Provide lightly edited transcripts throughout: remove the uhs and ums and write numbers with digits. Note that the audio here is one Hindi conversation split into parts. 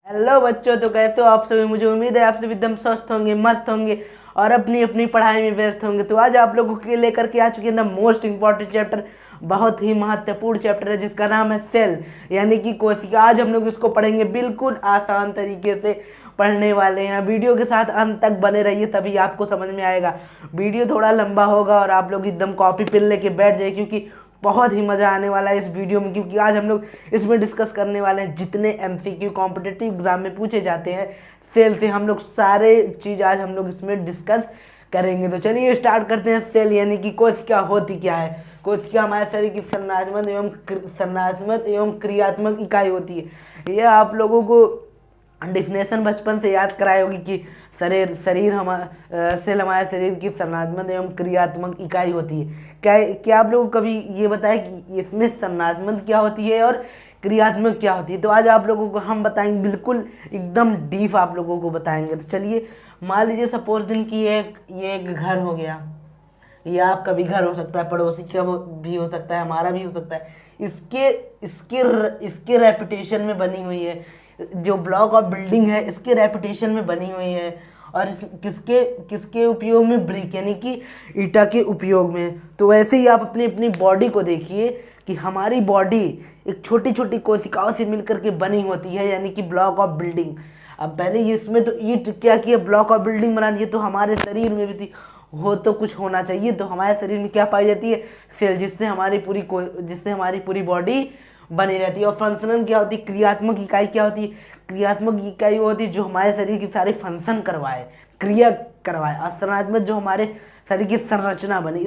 हेलो बच्चों, तो कैसे हो आप सभी। मुझे उम्मीद है आप सभी एकदम स्वस्थ होंगे, मस्त होंगे और अपनी अपनी पढ़ाई में व्यस्त होंगे। तो आज आप लोगों के लेकर के आ चुके हैं द मोस्ट इंपॉर्टेंट चैप्टर, बहुत ही महत्वपूर्ण चैप्टर है जिसका नाम है सेल यानी कि कोशिका। आज हम लोग इसको पढ़ेंगे, बिल्कुल आसान तरीके से पढ़ने वाले हैं। वीडियो के साथ अंत तक बने रहिए, तभी आपको समझ में आएगा। वीडियो थोड़ा लंबा होगा और आप लोग एकदम कॉपी पेन लेके बैठ जाए, क्योंकि बहुत ही मज़ा आने वाला है इस वीडियो में। क्योंकि आज हम लोग इसमें डिस्कस करने वाले हैं जितने एमसीक्यू कॉम्पिटिटिव एग्जाम में पूछे जाते हैं सेल से, हम लोग सारे चीज़ आज हम लोग इसमें डिस्कस करेंगे। तो चलिए स्टार्ट करते हैं। सेल यानी कि कोशिका होती क्या है। कोशिका हमारे शरीर की संरचनात्मक एवं क्रियात्मक इकाई होती है। यह आप लोगों को डिफिनेशन बचपन से याद कराई होगी कि शरीर सेल हमारे शरीर की संरचनात्मक एवं क्रियात्मक इकाई होती है। क्या आप लोगों को कभी ये बताया कि इसमें संरचनात्मक क्या होती है और क्रियात्मक क्या होती है। तो आज आप लोगों को हम बताएंगे, बिल्कुल एकदम डीप आप लोगों को बताएंगे। तो चलिए, मान लीजिए सपोज दिन की ये एक घर हो गया, ये आपका भी घर हो सकता है, पड़ोसी का भी हो सकता है, हमारा भी हो सकता है। इसके रेपुटेशन में बनी हुई है, जो ब्लॉक ऑफ बिल्डिंग है इसके रेपुटेशन में बनी हुई है। और किसके उपयोग में, ब्रिक यानी कि ईटा के उपयोग में। तो वैसे ही आप अपनी अपनी बॉडी को देखिए कि हमारी बॉडी एक छोटी छोटी कोशिकाओं से मिलकर के बनी होती है, यानी कि ब्लॉक ऑफ बिल्डिंग। अब पहले इसमें तो ईट क्या किया, ब्लॉक ऑफ बिल्डिंग बना दिए। तो हमारे शरीर में भी थी, हो तो कुछ होना चाहिए। तो हमारे शरीर में क्या पाई जाती है, सेल, जिससे हमारी पूरी बॉडी बनी रहती है। और फंक्शनल क्या होती है, क्रियात्मक इकाई क्या होती है। क्रियात्मक इकाई होती है जो हमारे शरीर की सारे फंक्शन करवाए, क्रिया करवाए। और संरचनात्मक जो हमारे शरीर की संरचना बनी।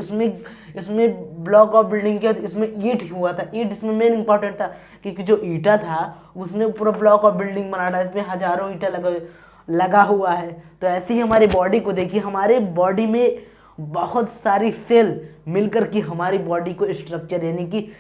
इसमें ब्लॉक ऑफ बिल्डिंग क्या होती है, इसमें ईट हुआ था। ईट इसमें मेन इंपॉर्टेंट था, क्योंकि जो ईटा था उसने पूरा ब्लॉक ऑफ बिल्डिंग बना था। इसमें हजारों ईटा लगा हुआ है। तो ऐसे ही हमारी बॉडी को देखिए, हमारे बॉडी में बहुत सारी सेल मिलकर के हमारी बॉडी को स्ट्रक्चर यानी कि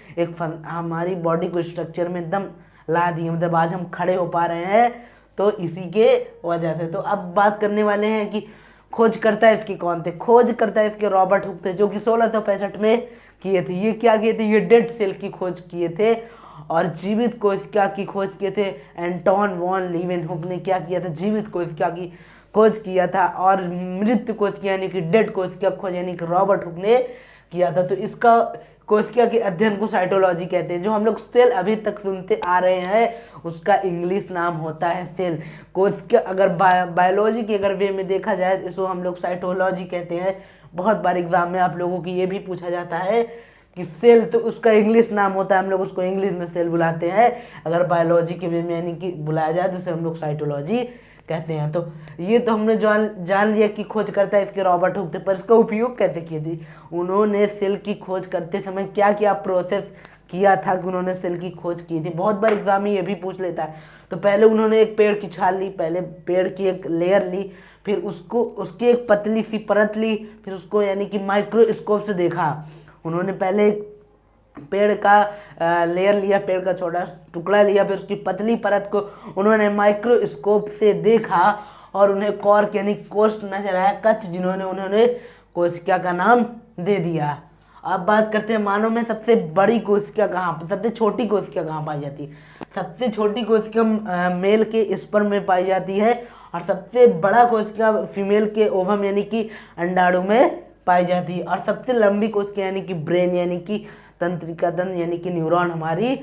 हमारी बॉडी को स्ट्रक्चर में एकदम ला दिए। मतलब आज हम खड़े हो पा रहे हैं तो इसी के वजह से। तो अब बात करने वाले हैं कि खोजकर्ता इसके कौन थे। खोजकर्ता इसके रॉबर्ट हुक थे, जो कि 1665 में किए थे। ये क्या किए थे, ये डेड सेल की खोज किए थे। और जीवित कोशिका की खोज किए थे एंटोन वॉन लीवेनहुक ने। क्या किया था, जीवित कोशिका की खोज किया था। और मृत कोशिका यानी कि डेड कोशिका खोज यानी कि रॉबर्ट हुक ने किया था। तो इसका कोशिका के अध्ययन को साइटोलॉजी कहते हैं। जो हम लोग सेल अभी तक सुनते आ रहे हैं उसका इंग्लिश नाम होता है सेल। कोशिका अगर बायोलॉजी के अगर वे में देखा जाए तो इसको हम लोग साइटोलॉजी कहते हैं। बहुत बार एग्जाम में आप लोगों की ये भी पूछा जाता है कि सेल, तो उसका इंग्लिश नाम होता है, हम लोग उसको इंग्लिश में सेल बुलाते हैं। अगर बायोलॉजी के वे में यानी कि बुलाया जाए तो उसे हम लोग साइटोलॉजी कहते हैं। तो ये तो हमने जान लिया कि खोज करता है इसके रॉबर्ट हुक थे। पर इसका उपयोग कैसे किए थे, उन्होंने सेल की खोज करते समय क्या क्या प्रोसेस किया था कि उन्होंने सेल की खोज की थी। बहुत बार एग्जाम में ये भी पूछ लेता है। तो पहले उन्होंने एक पेड़ की छाल ली, पहले पेड़ की एक लेयर ली, फिर उसकी एक पतली सी परत ली, फिर उसको यानी कि माइक्रोस्कोप से देखा। उन्होंने पहले एक पेड़ का लेयर लिया, पेड़ का छोटा टुकड़ा लिया, फिर उसकी पतली परत को उन्होंने माइक्रोस्कोप से देखा और उन्हें कॉर्क यानी कोष्ठ नजर आया, कच्छ, जिन्होंने उन्होंने कोशिका का नाम दे दिया। अब बात करते हैं मानव में सबसे बड़ी कोशिका कहाँ, सबसे छोटी कोशिका कहाँ पाई जाती है। सबसे छोटी कोशिका मेल के स्पर्म में पाई जाती है और सबसे बड़ा कोशिका फीमेल के ओवम यानी कि अंडाणु में पाई जाती है। और सबसे लंबी कोशिका यानी कि ब्रेन यानी कि तंत्रिका दंड यानी कि न्यूरॉन हमारी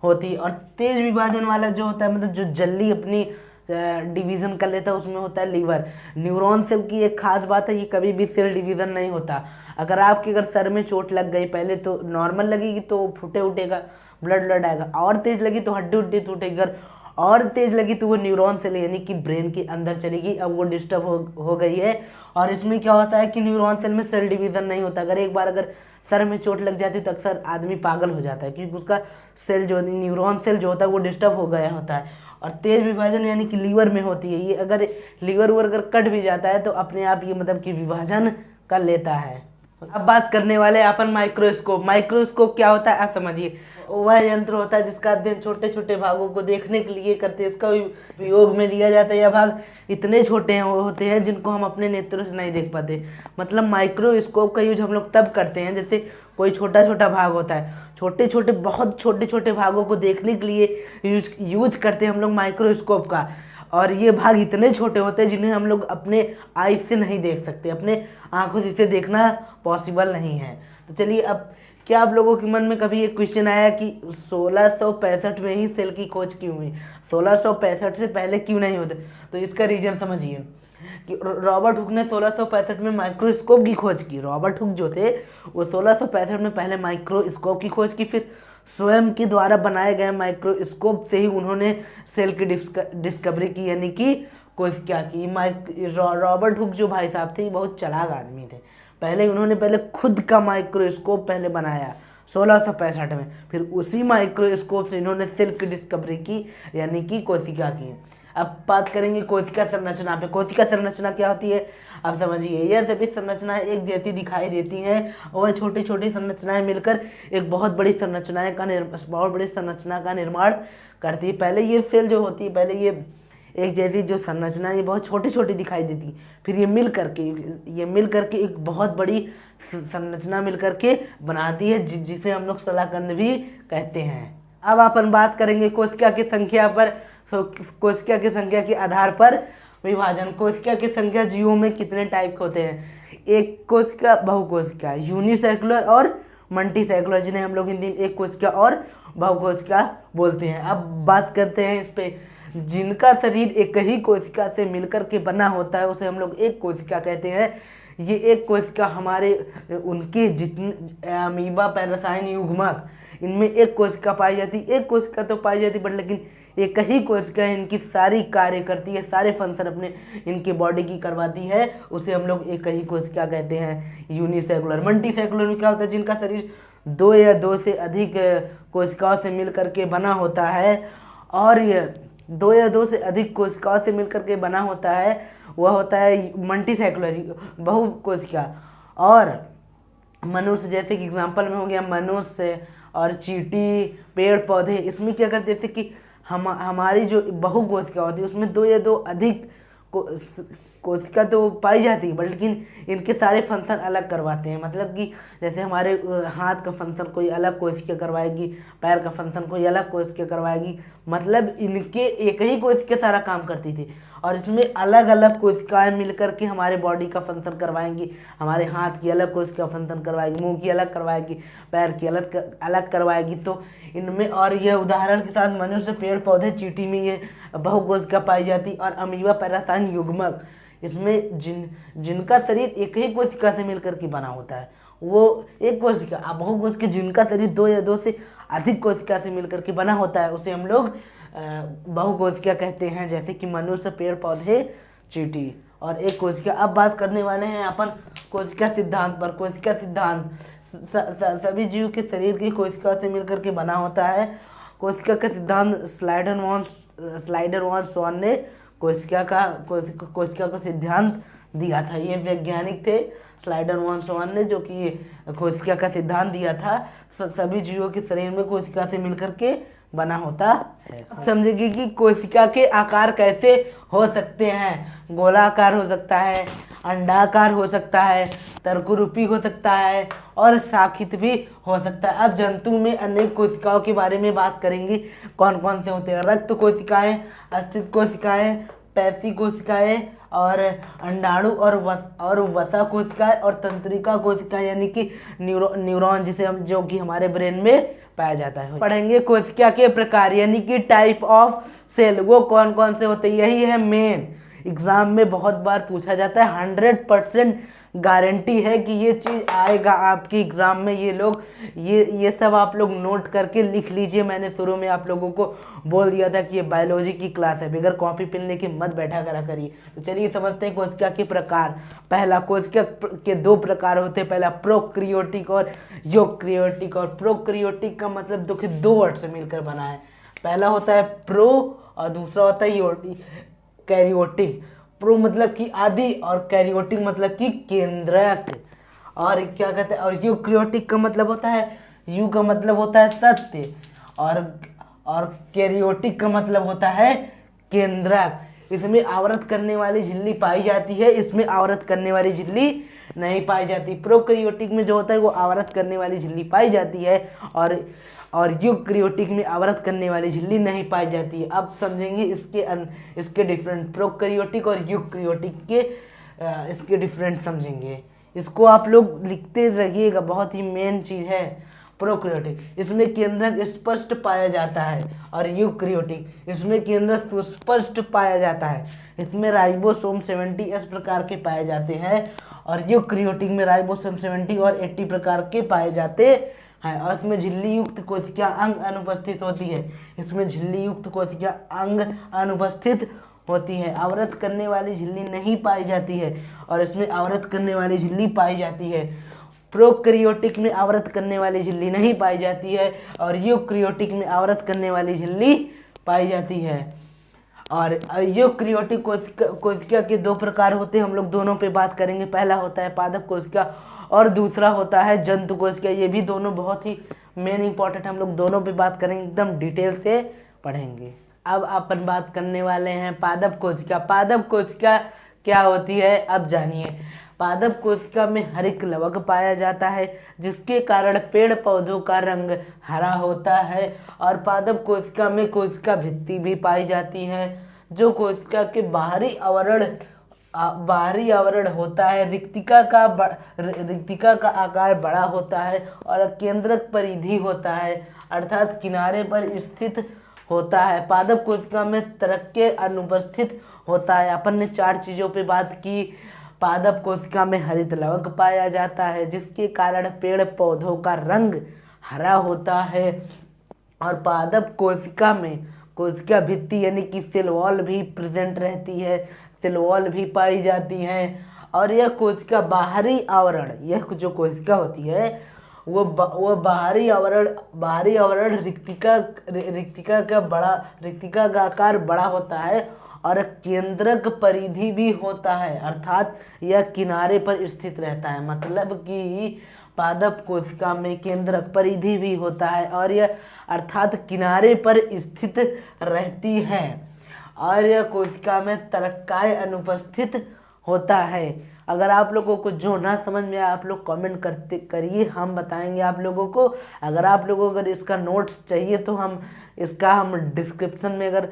होती है। और तेज विभाजन वाला जो होता है, मतलब जो जल्दी अपनी डिवीज़न कर लेता है, उसमें होता है लीवर। न्यूरॉन सेल की एक खास बात है, ये कभी भी सेल डिवीज़न नहीं होता। अगर सर में चोट लग गई, पहले तो नॉर्मल लगेगी तो फूटे उठेगा, ब्लड आएगा। और तेज लगी तो हड्डी उड्डी टूटेगी, और तेज लगी तो वो न्यूरॉन सेल यानी कि ब्रेन के अंदर चलेगी। अब वो डिस्टर्ब हो गई है। और इसमें क्या होता है कि न्यूरॉन सेल में सेल डिवीज़न नहीं होता। अगर सर में चोट लग जाती है तो अक्सर आदमी पागल हो जाता है, क्योंकि उसका सेल जो न्यूरॉन सेल जो होता है वो डिस्टर्ब हो गया होता है। और तेज विभाजन यानी कि लीवर में होती है। ये अगर लीवर अगर कट भी जाता है तो अपने आप ये मतलब कि विभाजन कर लेता है। अब बात करने वाले अपन माइक्रोस्कोप। माइक्रोस्कोप क्या होता है आप समझिए। वह यंत्र होता है जिसका अध्ययन छोटे छोटे भागों को देखने के लिए करते हैं। इसका उपयोग में लिया जाता है। यह भाग इतने छोटे होते हैं जिनको हम अपने नेत्रों से नहीं देख पाते। मतलब माइक्रोस्कोप का यूज हम लोग तब करते हैं जैसे कोई छोटा छोटा भाग होता है, छोटे छोटे बहुत छोटे छोटे भागों को देखने के लिए यूज करते हैं हम लोग माइक्रोस्कोप का। और ये भाग इतने छोटे होते हैं जिन्हें हम लोग अपने आई से नहीं देख सकते, अपने आंखों से इसे देखना पॉसिबल नहीं है। तो चलिए, अब क्या आप लोगों के मन में कभी एक क्वेश्चन आया कि 1665 में ही सेल की खोज क्यों हुई, 1665 से पहले क्यों नहीं होते? तो इसका रीजन समझिए कि रॉबर्ट हुक ने 1665 में माइक्रोस्कोप की खोज की। रॉबर्ट हुक जो थे वो 1665 में पहले माइक्रोस्कोप की खोज की, फिर स्वयं के द्वारा बनाए गए माइक्रोस्कोप से ही उन्होंने सेल की डिस्कवरी की, यानी कि खोज क्या की। रॉबर्ट हुक जो भाई साहब थे बहुत चालाक आदमी थे। पहले खुद का माइक्रोस्कोप पहले बनाया 1665 में, फिर उसी माइक्रोस्कोप से इन्होंने सेल की डिस्कवरी की, यानी कि कोशिका की। अब बात करेंगे कोशिका संरचना पे। कोशिका संरचना क्या होती है अब समझिए। यह सभी संरचनाएं एक जैसी दिखाई देती हैं और छोटी छोटी संरचनाएं मिलकर एक बहुत बड़ी संरचना का निर्माण करती है। पहले ये सेल जो होती है, पहले ये एक जैसी जो संरचना ये बहुत छोटी छोटी दिखाई देती है, फिर ये मिल करके एक बहुत बड़ी संरचना मिल करके बनाती है, जिसे हम लोग शलाकंद भी कहते हैं। अब अपन बात करेंगे कोशिका की संख्या पर। कोशिका की संख्या के आधार पर विभाजन। कोशिका की संख्या जीवों में कितने टाइप के होते हैं? एक कोशिका, बहुकोशिका, यूनिसेक्युलर और मल्टीसेक्युलर, जिन्हें हम लोग हिंदी में एक कोशिका और बहुकोशिका बोलते हैं। अब बात करते हैं इस पे। जिनका शरीर एक ही कोशिका से मिलकर के बना होता है उसे हम लोग एक कोशिका कहते हैं। ये एक कोशिका उनके जितने अमीबा, पैरासाइन, युग्मक, इनमें एक कोशिका पाई जाती है। एक कोशिका तो पाई जाती है, बट लेकिन एक ही कोशिका इनकी सारी कार्य करती है, सारे फंक्शन अपने इनके बॉडी की करवाती है, उसे हम लोग एक ही कोशिका कहते हैं, यूनिसेक्युलर। मल्टीसेक्युलर में क्या होता है? जिनका शरीर 2 या 2 से अधिक कोशिकाओं से मिल करके बना होता है, और ये 2 या 2 से अधिक कोशिकाओं से मिलकर के बना होता है, वह होता है मल्टीसेक्युलर, बहुकोशिका। और मनुष्य, जैसे कि एग्जांपल में हो गया मनुष्य और चींटी, पेड़ पौधे, इसमें क्या करते हैं कि हमारी जो बहुकोशिका होती है उसमें 2 या 2 अधिक कोशिका तो पाई जाती है, बट लेकिन इनके सारे फंक्शन अलग करवाते हैं। मतलब कि जैसे हमारे हाथ का फंक्शन कोई अलग कोशिका करवाएगी, पैर का फंक्शन कोई अलग कोशिका करवाएगी, मतलब इनके एक ही कोशिका सारा काम करती थी, और इसमें अलग अलग कोशिकाएं मिलकर के हमारे बॉडी का फंक्शन करवाएंगी। हमारे हाथ की अलग कोशिका फंक्शन करवाएगी, मुंह की अलग करवाएगी, पैर की अलग करवाएगी। तो इनमें, और यह उदाहरण के साथ मनुष्य, पेड़ पौधे, चींटी में ये बहुकोशिका पाई जाती, और अमीबा, पैरासाइन, युग्मक, इसमें जिनका शरीर एक ही कोशिका से मिलकर के बना होता है वो एक कोशिका। बहुकोशिका जिनका शरीर 2 या 2 से अधिक कोशिका से मिलकर के बना होता है उसे हम लोग बहुकोशिका कहते हैं, जैसे कि मनुष्य, पेड़ पौधे, चींटी और एक कोशिका। अब बात करने वाले हैं अपन कोशिका सिद्धांत पर। कोशिका सिद्धांत सभी जीव के शरीर की कोशिका से मिलकर के बना होता है। कोशिका का सिद्धांत स्लाइडर वॉन स्वान ने कोशिका का सिद्धांत दिया था। ये वैज्ञानिक थे स्लाइडर वॉन स्वान ने, जो कि कोशिका का सिद्धांत दिया था। सभी जीवों के शरीर में कोशिका से मिलकर के बना होता है। समझेंगे कि कोशिका के आकार कैसे हो सकते हैं। गोलाकार हो सकता है, अंडाकार हो सकता है, तर्करूपी हो सकता है और शाखित भी हो सकता है। अब जंतु में अनेक कोशिकाओं के बारे में बात करेंगे, कौन कौन से होते हैं। रक्त कोशिकाएं, अस्थित कोशिकाएं, पैसी कोशिकाएं और अंडाणु और वसा कोशिकाएं और तंत्रिका कोशिकाएं, यानी कि न्यूरॉन, जिसे हम जो कि हमारे ब्रेन में पाया जाता है। पढ़ेंगे कोशिका के प्रकार, यानी कि टाइप ऑफ सेल, वो कौन कौन से होते हैं। यही है मेन, एग्जाम में बहुत बार पूछा जाता है। 100% गारंटी है कि ये चीज़ आएगा आपके एग्ज़ाम में। ये सब आप लोग नोट करके लिख लीजिए। मैंने शुरू में आप लोगों को बोल दिया था कि ये बायोलॉजी की क्लास है, बगैर कॉपी पेन लेके मत बैठा करा करिए। तो चलिए समझते हैं कोशिका के प्रकार। पहला, कोशिका के 2 प्रकार होते हैं। पहला प्रोक्रियोटिक और यूक्रियोटिक। और प्रोक्रियोटिक का मतलब 2 वर्ड से मिलकर बना है। पहला होता है प्रो और दूसरा होता है कैरियोटिक। प्रो मतलब कि आदि और कैरियोटिक मतलब कि केंद्रक। और क्या कहते हैं, और यूक्रियोटिक का मतलब होता है, यू का मतलब होता है सत्य और कैरियोटिक का मतलब होता है केंद्रक। इसमें आवृत करने वाली झिल्ली पाई जाती है, इसमें आवृत करने वाली झिल्ली नहीं पाई जाती। प्रोकैरियोटिक में जो होता है वो आवृत करने वाली झिल्ली पाई जाती है और यूकैरियोटिक में आवृत करने वाली झिल्ली नहीं पाई जाती है। अब समझेंगे इसके डिफरेंट, प्रोकैरियोटिक और यूकैरियोटिक के इसके डिफरेंट समझेंगे। इसको आप लोग लिखते रहिएगा, बहुत ही मेन चीज़ है। प्रोकैरियोटिक इसमें केंद्रक स्पष्ट पाया जाता है और यूकैरियोटिक इसमें केंद्रक सुस्पष्ट पाया जाता है। इसमें राइबोसोम 70 इस प्रकार के पाए जाते हैं और यूकैरियोटिक में राइबोसोम 70 और 80 प्रकार के पाए जाते हैं। और इसमें झिल्ली युक्त कोशिका अंग अनुपस्थित होती है। इसमें झिल्ली युक्त कोशिका अंग अनुपस्थित होती है। आवृत करने वाली झिल्ली नहीं पाई जाती है और इसमें आवृत करने वाली झिल्ली पाई जाती है। प्रोकैरियोटिक में आवृत करने वाली झिल्ली नहीं पाई जाती है और यूकैरियोटिक में आवृत करने वाली झिल्ली पाई जाती है। और यूकैरियोटिक कोशिका के दो प्रकार होते हैं, हम लोग दोनों पे बात करेंगे। पहला होता है पादप कोशिका और दूसरा होता है जंतु कोशिका। ये भी दोनों बहुत ही मेन इंपॉर्टेंट, हम लोग दोनों पे बात करेंगे, एकदम डिटेल से पढ़ेंगे। अब अपन बात करने वाले हैं पादप कोशिका। पादप कोशिका क्या होती है अब जानिए। पादप कोशिका में हरित लवक पाया जाता है जिसके कारण पेड़ पौधों का रंग हरा होता है। और पादप कोशिका में कोशिका भित्ति भी पाई जाती है जो कोशिका के बाहरी आवरण होता है। रिक्तिका का आकार बड़ा होता है और केंद्रक परिधि होता है अर्थात किनारे पर स्थित होता है। पादप कोशिका में तरक्के अनुपस्थित होता है। अपन ने 4 चीज़ों पे बात की। पादप कोशिका में हरित लवक पाया जाता है जिसके कारण पेड़ पौधों का रंग हरा होता है। और पादप कोशिका में कोशिका भित्ति यानी कि सेल वॉल भी प्रेजेंट रहती है, सेल वॉल भी पाई जाती है। और यह कोशिका बाहरी आवरण, यह जो कोशिका होती है वो बाहरी आवरण रिक्तिका का आकार बड़ा होता है और केंद्रक परिधि भी होता है अर्थात यह किनारे पर स्थित रहता है। मतलब कि पादप कोशिका में केंद्रक परिधि भी होता है और यह अर्थात किनारे पर स्थित रहती है। और यह कोशिका में तरक्काय अनुपस्थित होता है। अगर आप लोगों को जो ना समझ में आए आप लोग कमेंट करिए, हम बताएंगे आप लोगों को। अगर आप लोगों को अगर इसका नोट्स चाहिए तो हम डिस्क्रिप्शन में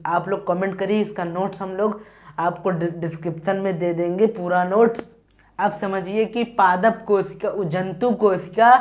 आप लोग कमेंट करिए, इसका नोट्स हम लोग आपको डिस्क्रिप्शन में दे देंगे पूरा नोट्स। आप समझिए कि पादप कोशिका जंतु कोशिका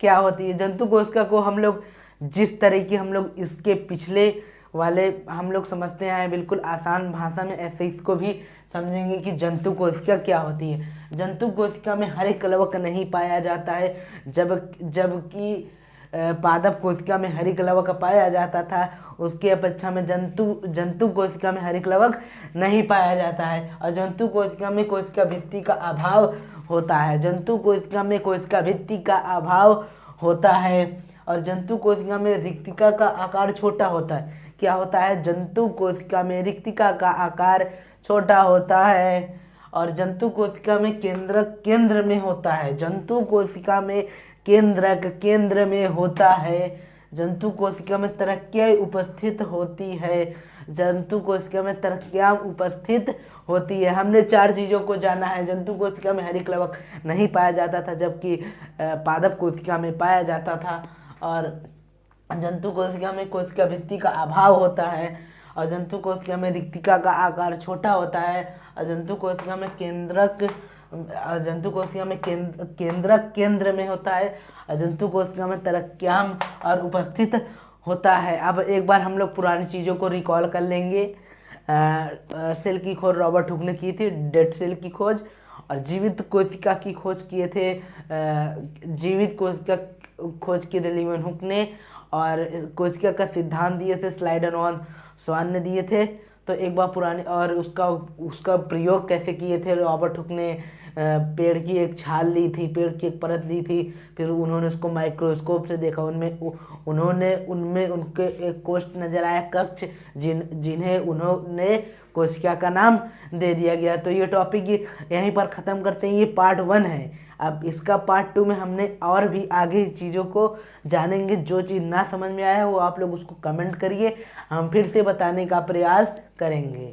क्या होती है। जंतु कोशिका को हम लोग जिस तरीके हम लोग इसके पिछले वाले हम लोग समझते हैं बिल्कुल आसान भाषा में, ऐसे इसको भी समझेंगे कि जंतु कोशिका क्या होती है। जंतु कोशिका में हरित लवक नहीं पाया जाता है जबकि पादप कोशिका में हरित लवक पाया जाता था। उसके अपेक्षा में जंतु कोशिका में हरित लवक नहीं पाया जाता है। और जंतु कोशिका में कोशिका भित्ति का अभाव होता है। जंतु कोशिका में कोशिका भित्ति का अभाव होता है और जंतु कोशिका में रिक्तिका का आकार छोटा होता है। क्या होता है? जंतु कोशिका में रिक्तिका का आकार छोटा होता है और जंतु कोशिका में केंद्र में होता है। जंतु कोशिका में केंद्रक केंद्र में होता है। जंतु कोशिका में तरक्कियाँ उपस्थित होती है। जंतु कोशिका में तरक्कियाँ उपस्थित होती है। हमने 4 चीज़ों को जाना है। जंतु कोशिका में हरित लवक नहीं पाया जाता था जबकि पादप कोशिका में पाया जाता था। और जंतु कोशिका में कोशिका भित्ति का अभाव होता है और जंतु कोशिका में रिक्तिका का आकार छोटा होता है और जंतु कोशिका में केंद्रक केंद्र में होता है और जंतु कोशिका में तरक्क्याम और उपस्थित होता है। अब एक बार हम लोग पुरानी चीज़ों को रिकॉल कर लेंगे। सेल की खोज रॉबर्ट हुक ने की थी, डेड सेल की खोज, और जीवित कोशिका की खोज किए थे जीवित कोशिका खोज की लीवन हुक ने, और कोशिका का सिद्धांत दिए थे स्लाइडर ऑन स्वान ने दिए थे। तो एक बार पुरानी और उसका प्रयोग कैसे किए थे, रॉबर्ट हुक ने पेड़ की एक छाल ली थी, पेड़ की एक परत ली थी, फिर उन्होंने उसको माइक्रोस्कोप से देखा, उनमें उनके एक कोष्ठ नजर आया, कक्ष, जिन्हें उन्होंने कोशिका का नाम दे दिया गया। तो ये टॉपिक यहीं पर ख़त्म करते हैं। ये पार्ट 1 है। अब इसका पार्ट 2 में हमने और भी आगे चीज़ों को जानेंगे। जो चीज़ ना समझ में आया है वो आप लोग उसको कमेंट करिए, हम फिर से बताने का प्रयास करेंगे।